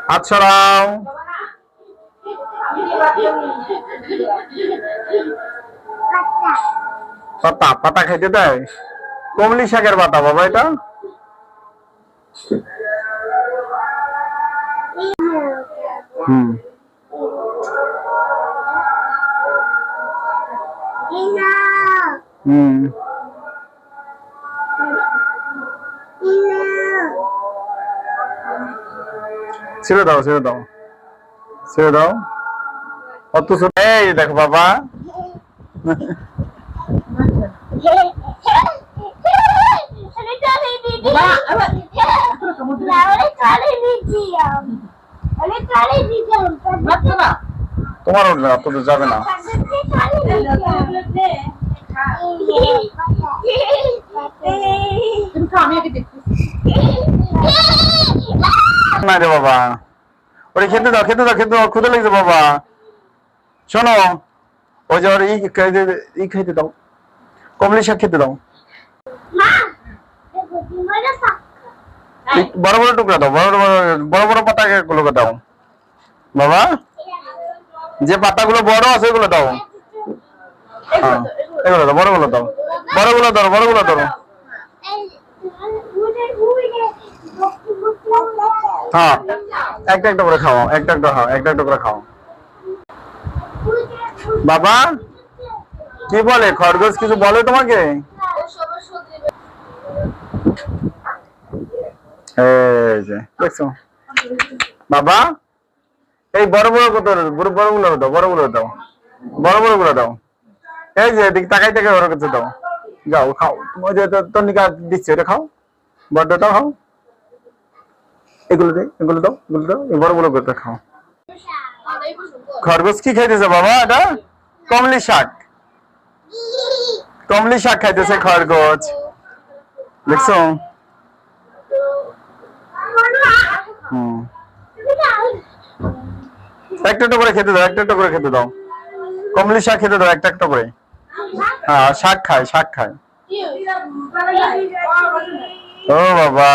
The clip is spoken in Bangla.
হাত সরাও। পাতা পাতা খাইতে দেয়? কমলি শাকের পাতা বাবা এটা। হুম হুম ছেড়ে দাও ছেড়ে দাও ছেড়ে দাও। অত ছোট এই দেখো বাবা। তোমার উঠবে না, তো যাবে না। না রে বাবা, ওরে খেতে দাও খেতে দাও খেতে দাও, ক্ষুদে লেগেছে বাবা। শোনো, ওই যে ওর ই খেতে দাও, কমলি শাক খেতে দাও। বড় বড় টুকরা দাও, বড় বড় বড় বড় পাতা গুলো দাও বাবা। যে পাতাগুলো বড় আছে ওগুলো দাও। এগুলো দাও, বড়গুলো দাও, বড়গুলো ধরো, বড়গুলো ধরো। হ্যাঁ, একটা একটা করে খাও, একটা একটা, হ্যাঁ একটা একটা করে খাও। বাবা কি বলে খরগোশ, কিছু বলে তোমাকে? এই যে দেখছো বাবা, এই বড় বড় কত, বড় গুলো দাও, বড় গুলো দাও, বড় বড় গুলো দাও। এই যে এদিকে তাকাই তাকাই ওর কাছে দাও। যাও খাও, তোমার যে তনিকা দিচ্ছে এটা খাও, বড়টাও খাও। এগুলো দে, এগুলো দাও, এগুলো দাও, এই বড় বড় করে খাও। খরগোশ কি খাইতেছে বাবা? এটা কমলি শাক, কমলি শাক খাইতেছে খরগোশ, দেখছো? হুম, একটা একটা করে খেতে দাও, একটা একটা করে খেতে দাও। কমলি শাক খেতে দাও একটা একটা করে। হ্যাঁ শাক খায়, শাক খায়। ও বাবা।